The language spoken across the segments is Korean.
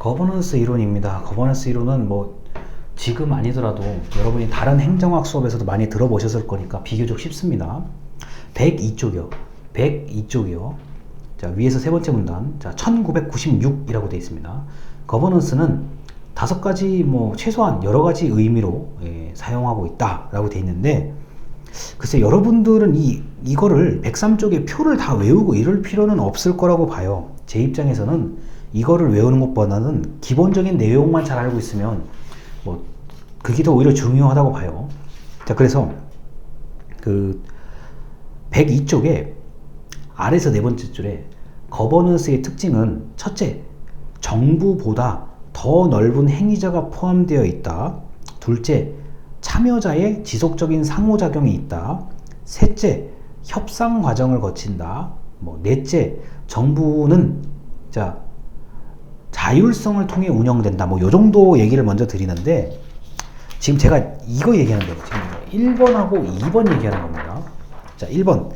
거버넌스 이론입니다. 거버넌스 이론은 뭐 지금 아니더라도 여러분이 다른 행정학 수업에서도 많이 들어보셨을 거니까 비교적 쉽습니다. 102쪽이요. 102쪽이요. 자, 위에서 세 번째 문단. 자, 1996이라고 되어 있습니다. 거버넌스는 5가지 최소한 여러 가지 의미로 사용하고 있다라고 되어 있는데, 글쎄 여러분들은 이거를 103쪽의 표를 다 외우고 이럴 필요는 없을 거라고 봐요. 제 입장에서는 이거를 외우는 것보다는 기본적인 내용만 잘 알고 있으면 그게 더 오히려 중요하다고 봐요. 자, 그래서 그 102쪽에 아래에서 네 번째 줄에 거버넌스의 특징은 첫째, 정부보다 더 넓은 행위자가 포함되어 있다. 둘째, 참여자의 지속적인 상호작용이 있다. 셋째, 협상 과정을 거친다. 넷째, 정부는 자율성을 통해 운영된다. 요 정도 얘기를 먼저 드리는데, 지금 제가 이거 얘기하는 거예요. 지금 1번하고 2번 얘기하는 겁니다. 자, 1번.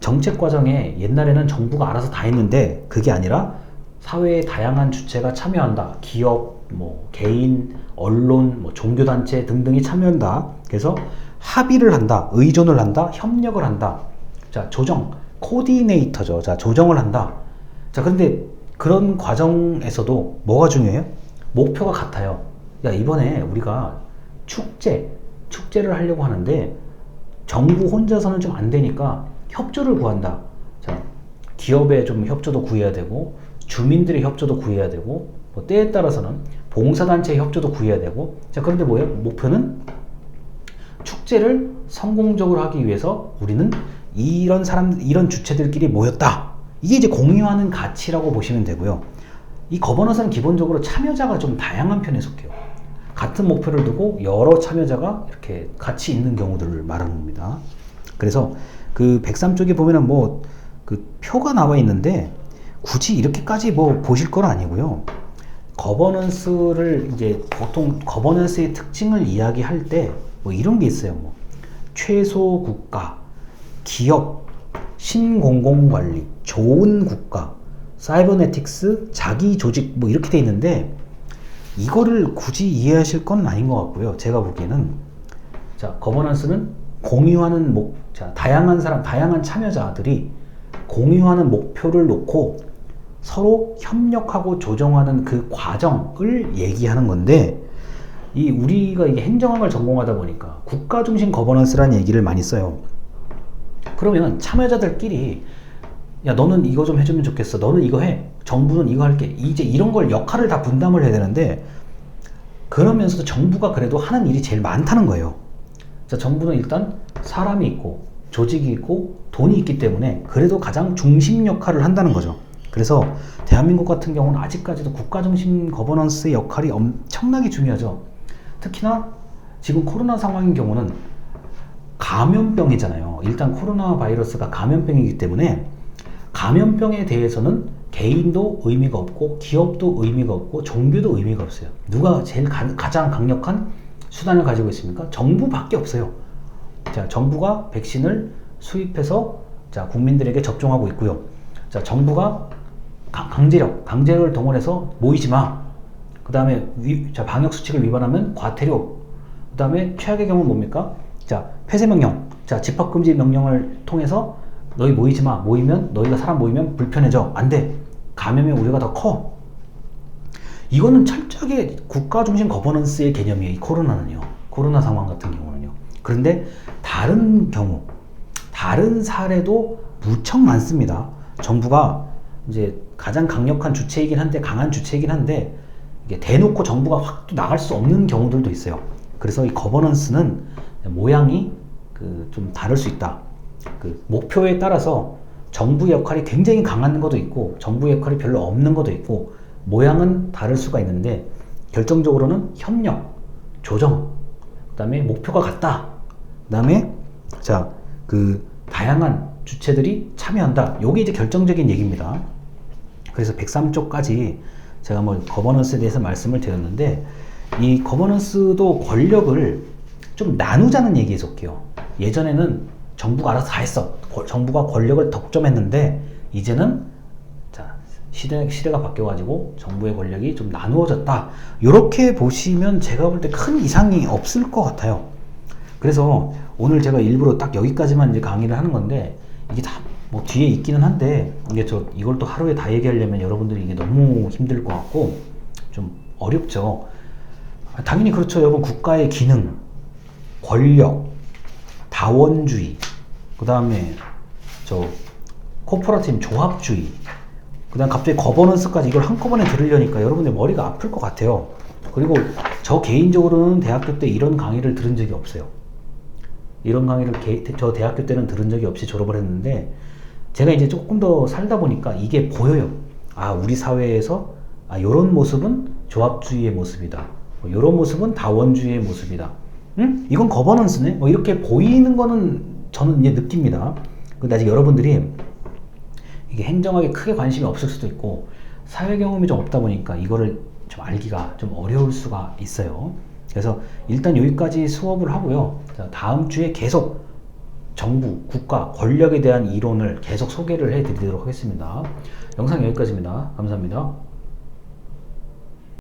정책 과정에 옛날에는 정부가 알아서 다 했는데 그게 아니라 사회의 다양한 주체가 참여한다. 기업, 개인, 언론, 종교단체 등등이 참여한다. 그래서 합의를 한다. 의존을 한다. 협력을 한다. 자, 조정. 코디네이터죠. 자, 조정을 한다. 자, 근데 그런 과정에서도 뭐가 중요해요? 목표가 같아요. 야, 이번에 우리가 축제를 하려고 하는데 정부 혼자서는 좀 안 되니까 협조를 구한다. 자, 기업의 좀 협조도 구해야 되고, 주민들의 협조도 구해야 되고, 때에 따라서는 봉사단체의 협조도 구해야 되고. 자, 그런데 뭐예요? 목표는 축제를 성공적으로 하기 위해서 우리는 이런 주체들끼리 모였다. 이게 이제 공유하는 가치라고 보시면 되고요. 이 거버넌스는 기본적으로 참여자가 좀 다양한 편에 속해요. 같은 목표를 두고 여러 참여자가 이렇게 같이 있는 경우들을 말하는 겁니다. 그래서 그 103쪽에 보면은 그 표가 나와 있는데 굳이 이렇게까지 보실 건 아니고요. 거버넌스를 이제 보통 거버넌스의 특징을 이야기할 때 이런 게 있어요. 최소 국가, 기업, 신공공관리, 좋은 국가, 사이버네틱스, 자기 조직 이렇게 돼 있는데, 이거를 굳이 이해하실 건 아닌 것 같고요. 제가 보기에는 자, 거버넌스는 공유하는 다양한 참여자들이 공유하는 목표를 놓고 서로 협력하고 조정하는 그 과정을 얘기하는 건데, 우리가 이게 행정학을 전공하다 보니까 국가 중심 거버넌스라는 얘기를 많이 써요. 그러면 참여자들끼리 야, 너는 이거 좀 해주면 좋겠어. 너는 이거 해. 정부는 이거 할게. 이제 이런 걸 역할을 다 분담을 해야 되는데, 그러면서도 정부가 그래도 하는 일이 제일 많다는 거예요. 자, 정부는 일단 사람이 있고 조직이 있고 돈이 있기 때문에 그래도 가장 중심 역할을 한다는 거죠. 그래서 대한민국 같은 경우는 아직까지도 국가 중심 거버넌스의 역할이 엄청나게 중요하죠. 특히나 지금 코로나 상황인 경우는 감염병이잖아요. 일단 코로나 바이러스가 감염병이기 때문에 감염병에 대해서는 개인도 의미가 없고 기업도 의미가 없고 종교도 의미가 없어요. 누가 제일 가장 강력한 수단을 가지고 있습니까? 정부밖에 없어요. 자, 정부가 백신을 수입해서 국민들에게 접종하고 있고요. 자, 정부가 강제력을 동원해서 모이지 마. 그 다음에 방역 수칙을 위반하면 과태료. 그 다음에 최악의 경우는 뭡니까? 자, 폐쇄명령. 자, 집합금지 명령을 통해서 너희 모이지 마. 너희가 사람 모이면 불편해져. 안 돼. 감염의 우려가 더 커. 이거는 철저하게 국가 중심 거버넌스의 개념이에요. 이 코로나 상황 같은 경우는요. 그런데 다른 사례도 무척 많습니다. 정부가 이제 가장 강력한 주체이긴 한데, 강한 주체이긴 한데, 이게 대놓고 정부가 확 나갈 수 없는 경우들도 있어요. 그래서 이 거버넌스는 모양이 좀 다를 수 있다. 목표에 따라서 정부 역할이 굉장히 강한 것도 있고 정부 역할이 별로 없는 것도 있고 모양은 다를 수가 있는데, 결정적으로는 협력, 조정, 그 다음에 목표가 같다. 그 다음에 다양한 주체들이 참여한다. 요게 이제 결정적인 얘기입니다. 그래서 103쪽까지 제가 거버넌스에 대해서 말씀을 드렸는데, 이 거버넌스도 권력을 좀 나누자는 얘기에 속해요. 예전에는 정부가 알아서 다 했어. 정부가 권력을 덕점했는데, 이제는 시대가 바뀌어가지고 정부의 권력이 좀 나누어졌다. 이렇게 보시면 제가 볼 때 큰 이상이 없을 것 같아요. 그래서 오늘 제가 일부러 딱 여기까지만 이제 강의를 하는 건데, 이게 다 뭐 뒤에 있기는 한데, 이걸 또 하루에 다 얘기하려면 여러분들이 이게 너무 힘들 것 같고 좀 어렵죠. 당연히 그렇죠. 여러분, 국가의 기능, 권력, 다원주의, 그 다음에 코퍼레티브 조합주의, 그 다음 갑자기 거버넌스까지 이걸 한꺼번에 들으려니까 여러분들 머리가 아플 것 같아요. 그리고 저 개인적으로는 대학교 때 이런 강의를 들은 적이 없어요. 이런 강의를 저 대학교 때는 들은 적이 없이 졸업을 했는데, 제가 이제 조금 더 살다 보니까 이게 보여요. 아, 우리 사회에서 요런 모습은 조합주의의 모습이다. 요런 모습은 다원주의의 모습이다. 응? 이건 거버넌스네? 이렇게 보이는 거는 저는 이제 느낍니다. 근데 아직 여러분들이 이게 행정학에 크게 관심이 없을 수도 있고 사회 경험이 좀 없다 보니까 이거를 좀 알기가 좀 어려울 수가 있어요. 그래서 일단 여기까지 수업을 하고요. 자, 다음 주에 계속 정부, 국가, 권력에 대한 이론을 계속 소개를 해 드리도록 하겠습니다. 영상 여기까지입니다. 감사합니다.